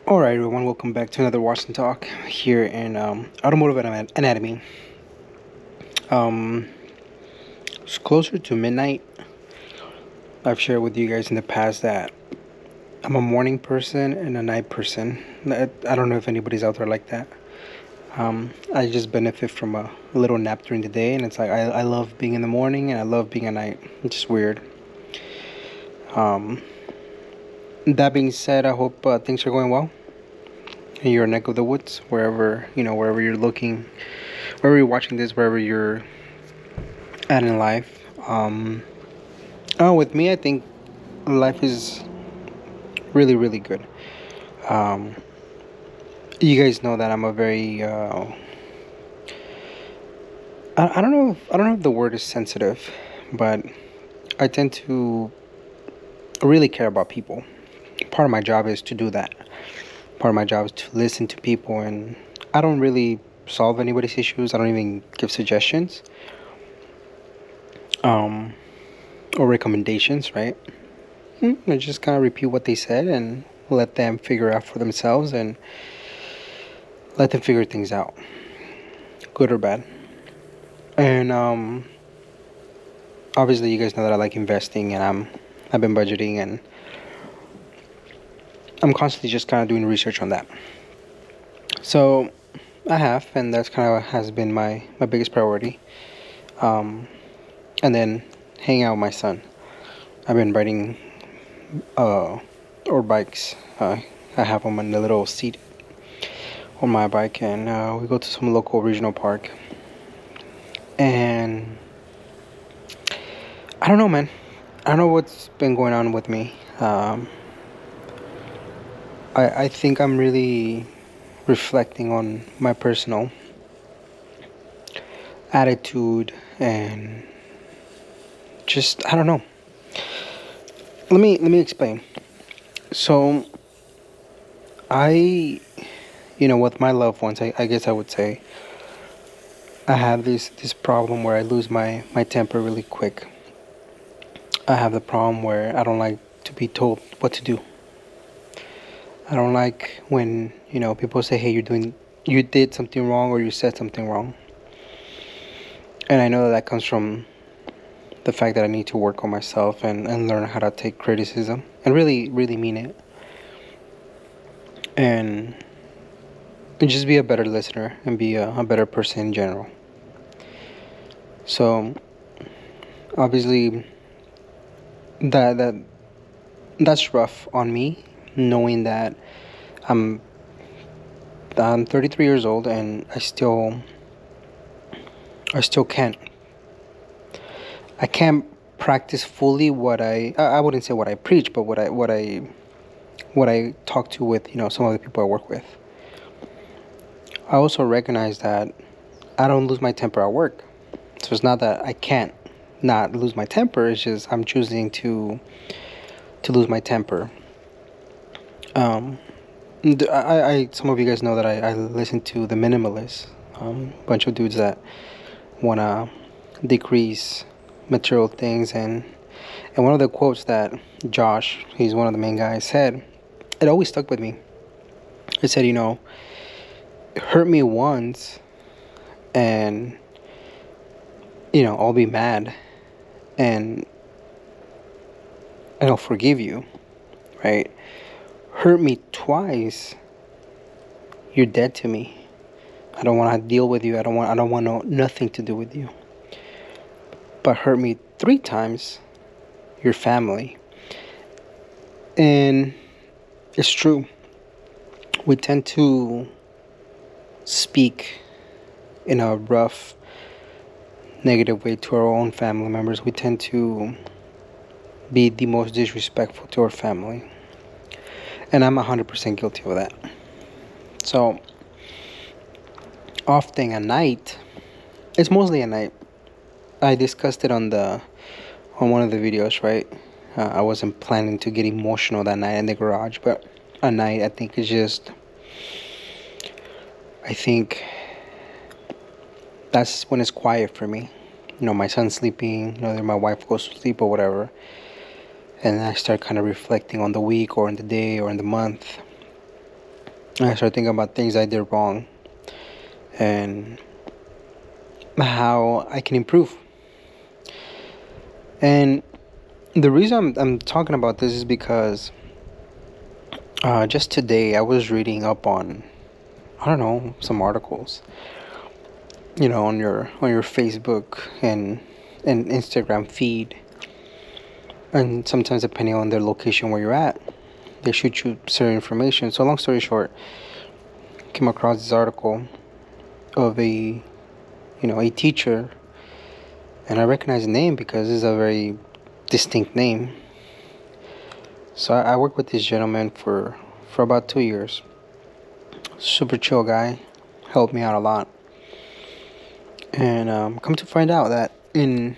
All right, everyone, welcome back to another Watch and Talk here in Automotive Anatomy. Um, it's closer to midnight. I've shared with you guys in the past that I'm a morning person and a night person. I don't know if anybody's out there like that. I just benefit from a little nap during the day, and it's like I love being in the morning and I love being at night. It's just weird. Um, that being said, I hope things are going well in your neck of the woods, wherever you're looking, wherever you're watching this, wherever you're at in life. With me, I think life is really, really good. Um, you guys know that I'm a very, I don't know if the word is sensitive, but I tend to really care about people. Part of my job is to do that. Part of my job is to listen to people, and I don't really solve anybody's issues. I don't even give suggestions, um, or recommendations, right? I just kind of repeat what they said and let them figure out for themselves and let them figure things out, good or bad. And obviously, you guys know that I like investing, and I've been budgeting, and I'm constantly just kind of doing research on that. So I have, and that's kind of has been my biggest priority. Um, and then hang out with my son. I've been riding or bikes. I have him on the little seat on my bike, and we go to some local regional park. And I don't know, man. I don't know what's been going on with me. I think I'm really reflecting on my personal attitude and just I don't know. Let me explain. So I with my loved ones, I guess I would say I have this problem where I lose my temper really quick. I have the problem where I don't like to be told what to do. I don't like when, people say, "Hey, you did something wrong or you said something wrong." And I know that comes from the fact that I need to work on myself and learn how to take criticism and really, really mean it. And just be a better listener and be a better person in general. So obviously that that's rough on me, knowing that I'm I'm 33 years old and I still can't practice fully what I wouldn't say what I preach, but what I talk to with some of the people I work with. I also recognize that I don't lose my temper at work. So it's not that I can't not lose my temper. It's just I'm choosing to lose my temper. Um, some of you guys know that I listen to the Minimalists, bunch of dudes that wanna decrease material things, and one of the quotes that Josh, he's one of the main guys, said, it always stuck with me. It said, hurt me once, and I'll be mad, and I'll forgive you, right? Hurt me twice, you're dead to me. I don't want to deal with you. I don't want nothing to do with you. But hurt me three times, you're family. And it's true. We tend to speak in a rough, negative way to our own family members. We tend to be the most disrespectful to our family. And I'm 100% guilty of that. So, often at night, it's mostly at night. I discussed it on one of the videos, right? I wasn't planning to get emotional that night in the garage, but at night, I think that's when it's quiet for me. My son's sleeping, then my wife goes to sleep or whatever. And I start kind of reflecting on the week or in the day or in the month. And I started thinking about things I did wrong and how I can improve. And the reason I'm talking about this is because just today I was reading up on, I don't know, some articles, on your Facebook and Instagram feed, and sometimes depending on the location where you're at, they shoot you certain information. So long story short, came across this article of a teacher, and I recognize the name because it's a very distinct name. So I worked with this gentleman for about 2 years. Super chill guy, helped me out a lot. And come to find out that in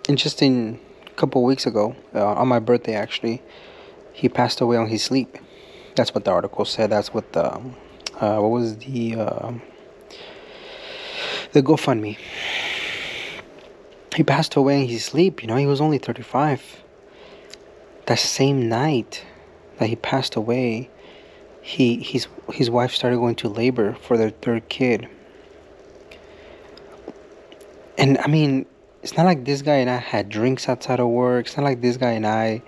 a couple of weeks ago, on my birthday actually, he passed away on his sleep. That's what the article said. That's what the what was the GoFundMe. He passed away in his sleep. He was only 35. That same night that he passed away, his wife started going to labor for their third kid. And I mean, it's not like this guy and I had drinks outside of work. It's not like this guy and I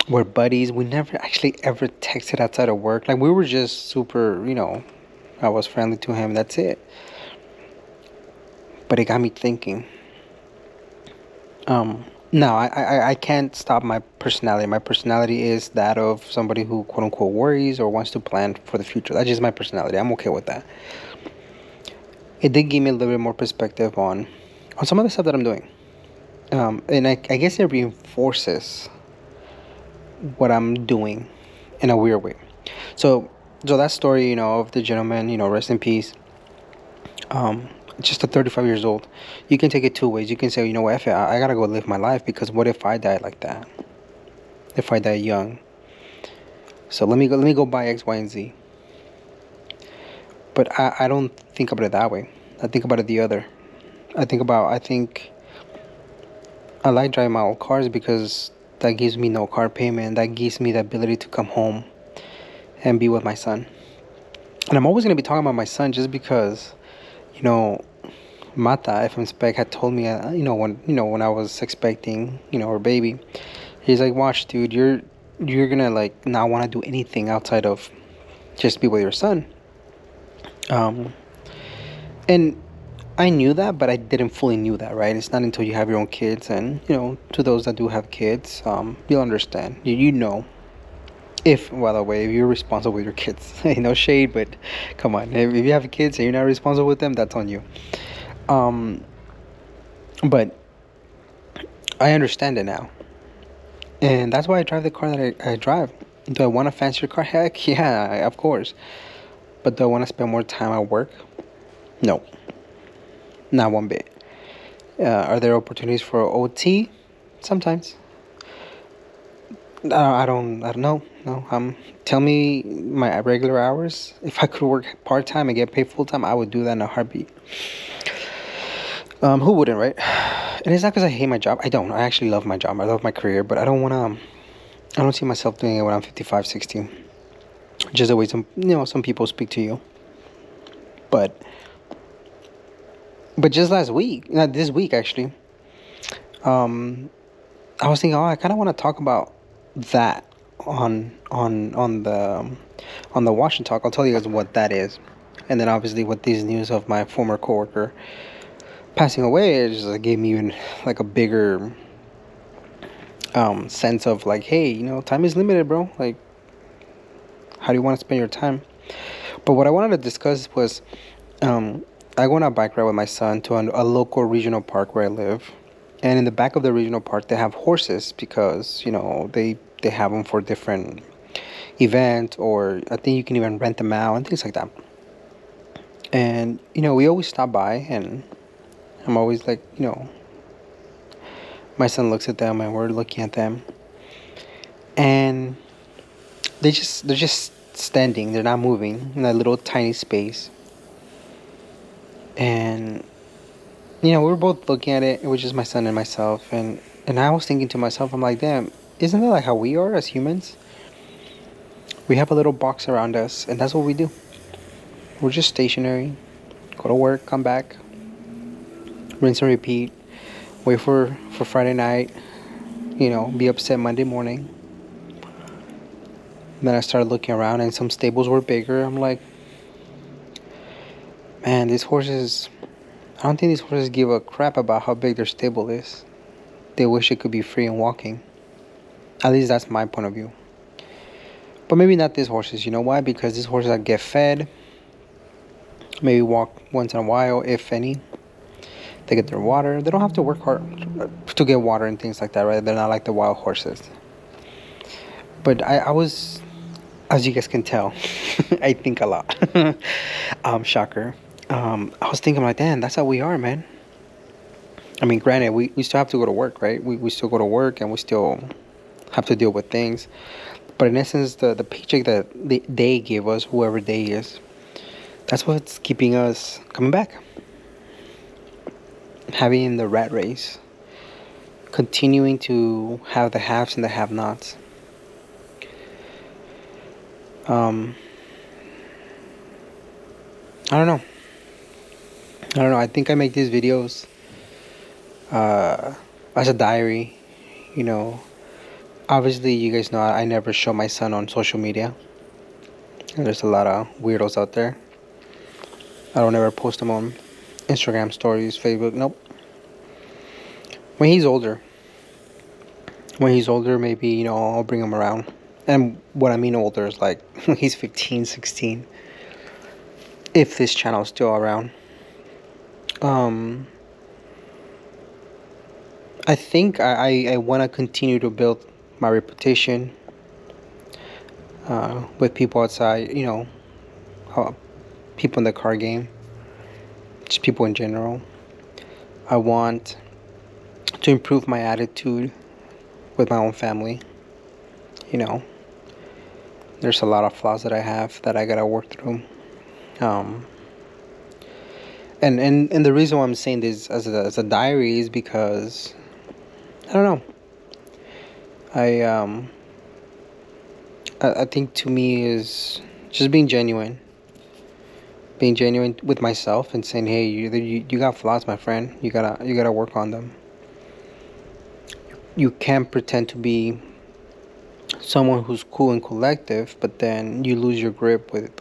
were buddies. We never actually ever texted outside of work. Like, we were just super, I was friendly to him. That's it. But it got me thinking. No, I can't stop my personality. My personality is that of somebody who, quote unquote, worries or wants to plan for the future. That's just my personality. I'm okay with that. It did give me a little bit more perspective on some of the stuff that I'm doing. And I guess it reinforces what I'm doing in a weird way. So that story, of the gentleman, rest in peace. Just at 35 years old, you can take it two ways. You can say, what, F it, I gotta go live my life, because what if I die like that? If I die young? So let me go buy X, Y, and Z. But I don't think about it that way. I think about it the other. I think I like driving my old cars because that gives me no car payment. That gives me the ability to come home and be with my son. And I'm always going to be talking about my son just because, Mata, FM Spec, had told me, when I was expecting, our baby, he's like, watch, dude, you're going to, like, not want to do anything outside of just be with your son. And I knew that, but I didn't fully knew that, right? It's not until you have your own kids, and, to those that do have kids, you'll understand. You know. If, by the way, if you're responsible with your kids. Hey, no shade, but come on. If you have kids and you're not responsible with them, that's on you. But I understand it now. And that's why I drive the car that I drive. Do I want a fancier car? Heck, yeah, of course. But do I want to spend more time at work? No. Not one bit. Are there opportunities for OT? Sometimes. I don't know. No. Tell me my regular hours. If I could work part time and get paid full time, I would do that in a heartbeat. Who wouldn't, right? And it's not because I hate my job. I don't. I actually love my job. I love my career, but I don't see myself doing it when I'm 55, 60. Just the way some people speak to you. But just last week, not this week actually, I was thinking, I kind of want to talk about that on the Watch and Talk. I'll tell you guys what that is, and then obviously with these news of my former coworker passing away, it just gave me even like a bigger sense of like, hey, time is limited, bro. Like, how do you want to spend your time? But what I wanted to discuss was, I go on a bike ride with my son to a local regional park where I live. And in the back of the regional park, they have horses because, they have them for different events, or I think you can even rent them out and things like that. And, we always stop by, and I'm always like, my son looks at them and we're looking at them. And they're just standing. They're not moving in that little tiny space. And we were both looking at it. It was just my son and myself, and I was thinking to myself, I'm like, damn, isn't that like how we are as humans? We have a little box around us, and that's what we do. We're just stationary. Go to work, come back, rinse and repeat. Wait for Friday night. Be upset Monday morning. Then I started looking around, and some stables were bigger. I'm like, man, these horses. I don't think these horses give a crap about how big their stable is. They wish it could be free and walking. At least that's my point of view. But maybe not these horses. You know why? Because these horses that get fed, maybe walk once in a while, if any. They get their water. They don't have to work hard to get water and things like that, right? They're not like the wild horses. But I was, as you guys can tell, I think a lot. Shocker. I was thinking like, damn, that's how we are, man. I mean, granted, we still have to go to work, right? We still go to work and we still have to deal with things. But in essence, the paycheck that they give us, whoever they is, that's what's keeping us coming back. Having the rat race. Continuing to have the haves and the have-nots. I don't know. I think I make these videos as a diary. You know, obviously, you guys know I never show my son on social media. And there's a lot of weirdos out there. I don't ever post them on Instagram stories, Facebook. Nope. When he's older, maybe, I'll bring him around. And what I mean older is like when he's 15, 16. If this channel is still around. I think I want to continue to build my reputation with people outside, people in the car game, just people in general. I want to improve my attitude with my own family. There's a lot of flaws that I have that I gotta work through. And the reason why I'm saying this as a diary is because I don't know. I think to me is just being genuine with myself and saying, hey, you got flaws, my friend. You gotta work on them. You can't pretend to be someone who's cool and collective, but then you lose your grip with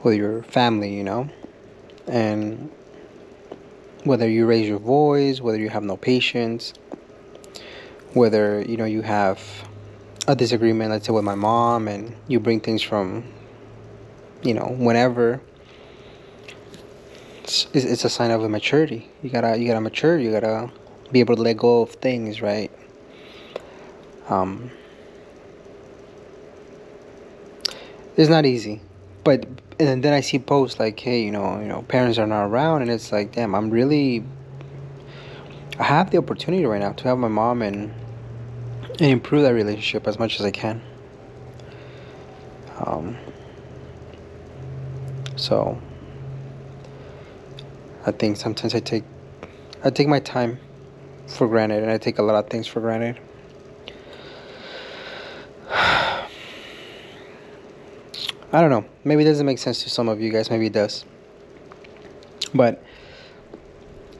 your family, and whether you raise your voice, whether you have no patience, whether you have a disagreement, let's say with my mom, and you bring things from whenever. It's a sign of a maturity. You gotta mature. You gotta be able to let go of things, right? It's not easy, but and then I see posts like, hey, parents are not around, and it's like, damn, I have the opportunity right now to have my mom and improve that relationship as much as I can. So I think sometimes I take my time for granted, and I take a lot of things for granted. I don't know. Maybe it doesn't make sense to some of you guys. Maybe it does. But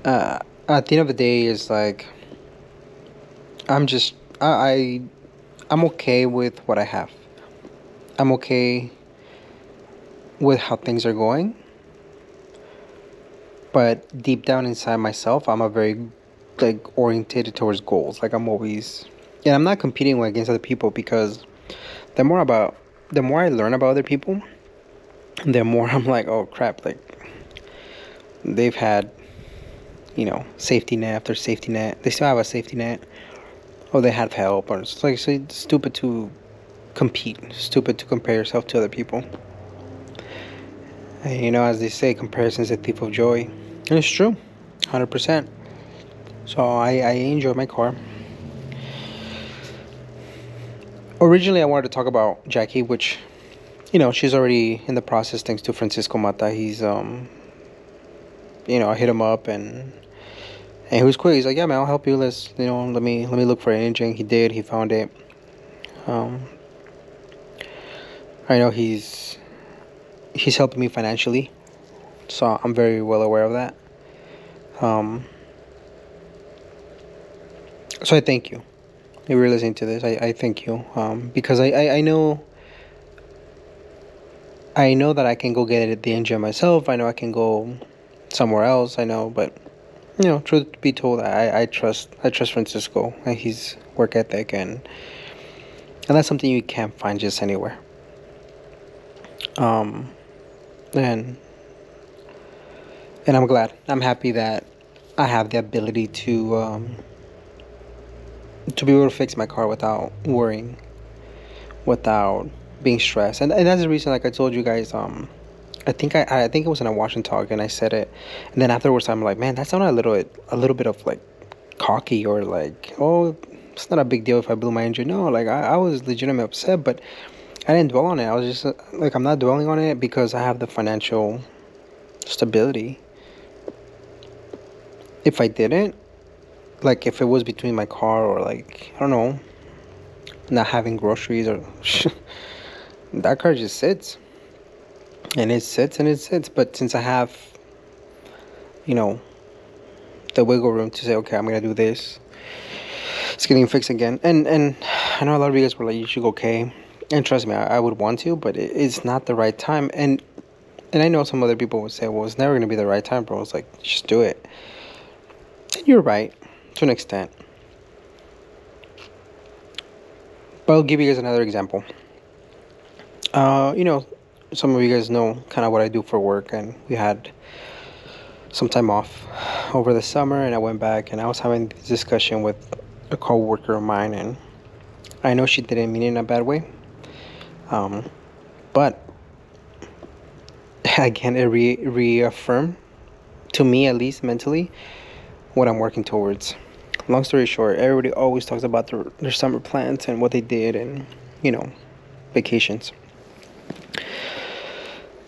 at the end of the day, it's like I'm just I'm okay with what I have. I'm okay with how things are going. But deep down inside myself, I'm a very orientated towards goals. Like I'm always, and I'm not competing against other people, because the more I learn about other people, the more I'm like, oh crap, like they've had, safety net after safety net. They still have a safety net, or they have help, or it's like, so it's stupid to compete, stupid to compare yourself to other people. And, as they say, comparison is a thief of joy, and it's true, 100%. So I enjoy my car. Originally, I wanted to talk about Jackie, which, she's already in the process thanks to Francisco Mata. He's, I hit him up and he was quick. He's like, yeah, man, I'll help you. Let's, let me look for an engine. He did. He found it. I know he's helping me financially, so I'm very well aware of that. Um, so I thank you. If you're listening to this, I thank you. Because I know that I can go get it the engine myself. I know I can go somewhere else. I know, but truth be told, I trust Francisco and his work ethic, and that's something you can't find just anywhere. Um, and and I'm glad. I'm happy that I have the ability to be able to fix my car without worrying, without being stressed. And that's the reason, like I told you guys, I think it was in a wash and talk, and I said it, and then afterwards I'm like, man, that sounded a little bit of like cocky, or like, oh, it's not a big deal if I blew my engine. No, like I was legitimately upset, but I didn't dwell on it. I was just like, I'm not dwelling on it because I have the financial stability. If I didn't, like if it was between my car or like, I don't know, not having groceries or that car just sits and it sits and it sits. But since I have, you know, the wiggle room to say, okay, I'm gonna do this, it's getting fixed again. And I know a lot of you guys were like, you should go okay. And trust me, I would want to, but it's not the right time. And I know some other people would say, well, it's never gonna be the right time, bro. It's like, just do it. And you're right to an extent. But I'll give you guys another example. Uh, you know, some of you guys know kind of what I do for work, and we had some time off over the summer, and I went back, and I was having this discussion with a coworker of mine, and I know she didn't mean it in a bad way, um, but again, it reaffirmed to me, at least mentally, what I'm working towards. Long story short, everybody always talks about their summer plans and what they did, and vacations.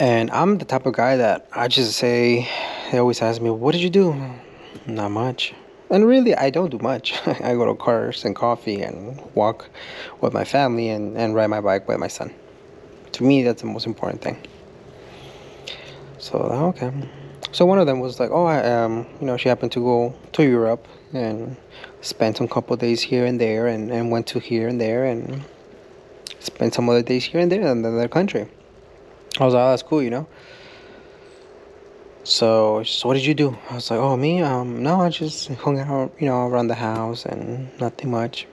And I'm the type of guy that I just say, they always ask me, what did you do? Not much. And really, I don't do much. I go to cars and coffee and walk with my family, and ride my bike with my son. To me, that's the most important thing. So, okay. So one of them was like, oh, she happened to go to Europe and spent some couple of days here and there, and went to here and there, and spent some other days here and there in another country. I was like, oh, that's cool. So what did you do? I was like, oh, me? No, I just hung out, around the house and nothing much.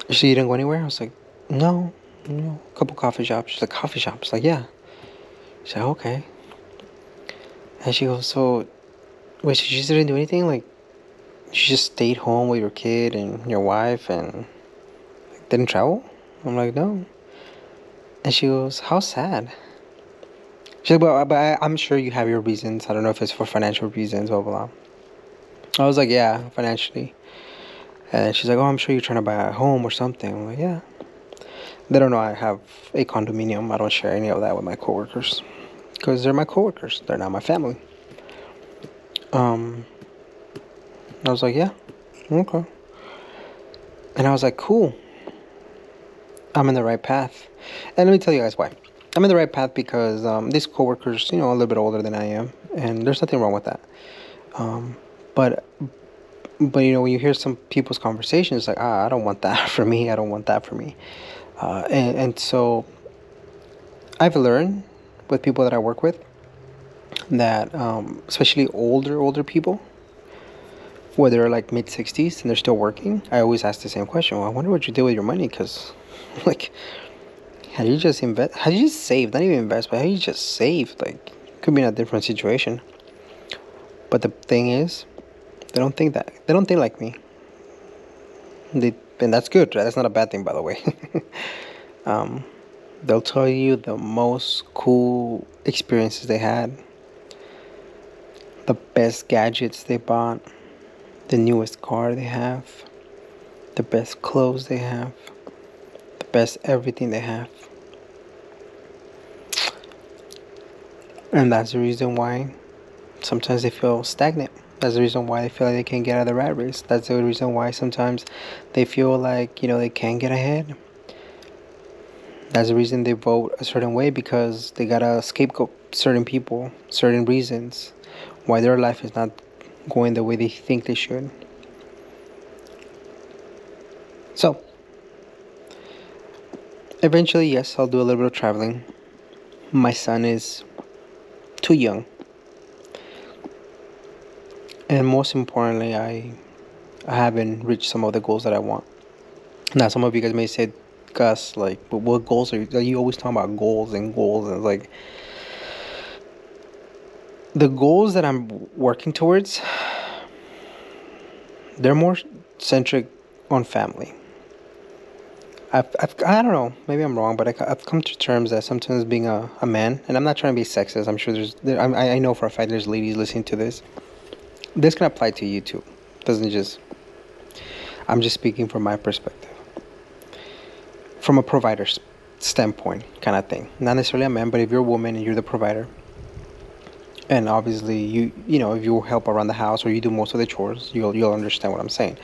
She didn't go anywhere? I was like, no, a couple coffee shops. She's like, coffee shops? Like, yeah. She's like, okay. And she goes, so, wait, so you just didn't do anything? Like, you just stayed home with your kid and your wife and didn't travel? I'm like, no. And she goes, how sad. She's like, but I'm sure you have your reasons. I don't know if it's for financial reasons, blah, blah, blah. I was like, yeah, financially. And she's like, oh, I'm sure you're trying to buy a home or something. I'm like, yeah. They don't know I have a condominium. I don't share any of that with my coworkers because they're my coworkers. They're not my family. Um, I was like, yeah, okay. And I was like, cool. I'm in the right path. And let me tell you guys why. I'm in the right path because these coworkers, a little bit older than I am, and there's nothing wrong with that. Um, but when you hear some people's conversations, like, I don't want that for me. I don't want that for me. And so I've learned with people that I work with that, especially older people, where they're like mid 60s and they're still working, I always ask the same question. Well, I wonder what you did with your money, because, like, had you just invest? Had you just saved? Not even invest, but had you just saved? Like, could be in a different situation. But the thing is, they don't think that. They don't think like me. And that's good. Right? That's not a bad thing, by the way. um, they'll tell you the most cool experiences they had, the best gadgets they bought, the newest car they have, the best clothes they have, the best everything they have. And that's the reason why sometimes they feel stagnant. That's the reason why they feel like they can't get out of the rat race. That's the reason why sometimes they feel like, they can't get ahead. That's the reason they vote a certain way, because they gotta scapegoat certain people, certain reasons why their life is not going the way they think they should. So, eventually, yes, I'll do a little bit of traveling. My son is too young. And most importantly, I haven't reached some of the goals that I want. Now, some of you guys may say, Gus, like, but what goals are you always talking about goals and goals? And it's like, the goals that I'm working towards, they're more centric on family. I don't know, maybe I'm wrong, but I've come to terms that sometimes being a man, and I'm not trying to be sexist, I'm sure I know for a fact there's ladies listening to this. This can apply to you too. Doesn't just, I'm just speaking from my perspective. From a provider's standpoint, kind of thing. Not necessarily a man, but if you're a woman and you're the provider, and obviously you know if you help around the house or you do most of the chores, you'll understand what I'm saying.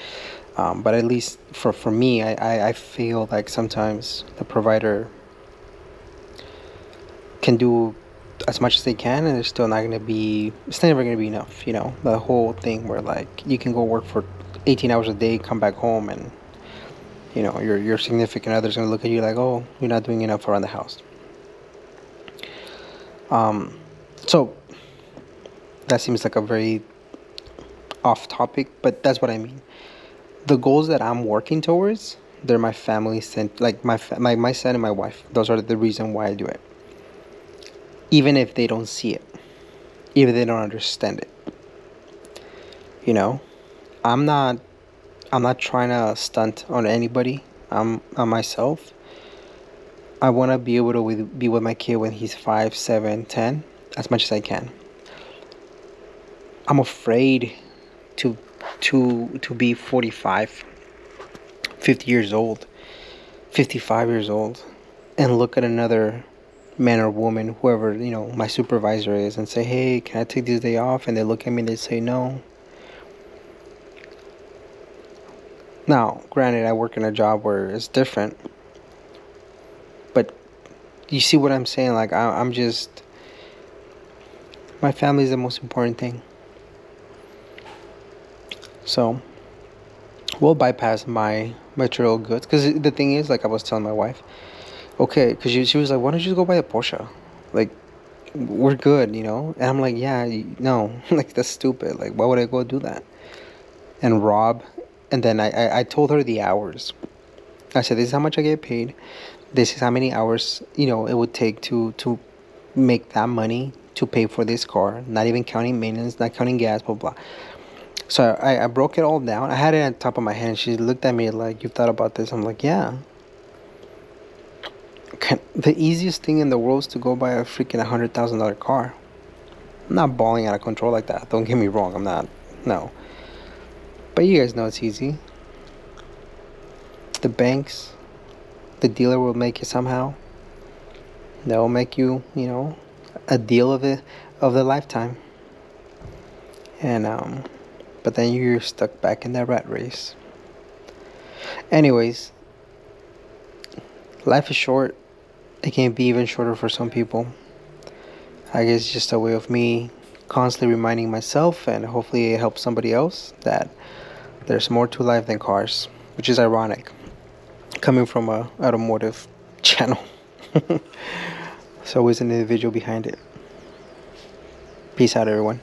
But at least for me, I feel like sometimes the provider can do as much as they can, and it's never gonna be enough. You know, the whole thing where like you can go work for 18 hours a day, come back home, and you know your significant other's gonna look at you like, oh, you're not doing enough around the house. So that seems like a very off topic, but that's what I mean. The goals that I'm working towards, they're my family sent, like my son and my wife. Those are the reason why I do it. Even if they don't see it, even if they don't understand it. You know, I'm not I'm not trying to stunt on anybody. I'm on myself. I want to be able to be with my kid when he's 5, 7, 10, as much as I can. I'm afraid to to be 45, 50 years old, 55 years old, and look at another man or woman, whoever, my supervisor is, and say, hey, can I take this day off? And they look at me and they say no. Now, granted, I work in a job where it's different, but you see what I'm saying? Like, I'm just, my family is the most important thing. So, we'll bypass my material goods. Because the thing is, like I was telling my wife, okay, because she was like, why don't you just go buy a Porsche? Like, we're good, you know? And I'm like, yeah, no, like, that's stupid. Like, why would I go do that? And rob. And then I told her the hours. I said, this is how much I get paid. This is how many hours, it would take to make that money to pay for this car, not even counting maintenance, not counting gas, blah, blah. So I broke it all down. I had it on top of my head. She looked at me like, you've thought about this? I'm like, yeah. The easiest thing in the world is to go buy a freaking $100,000 car. I'm not balling out of control like that. Don't get me wrong. I'm not. No. But you guys know it's easy. The banks, the dealer will make it somehow. They'll make you, a deal of the lifetime. And but then you're stuck back in that rat race. Anyways, life is short. It can be even shorter for some people. I guess it's just a way of me constantly reminding myself, and hopefully it helps somebody else, that there's more to life than cars, which is ironic, coming from a automotive channel. There's always an individual behind it. Peace out, everyone.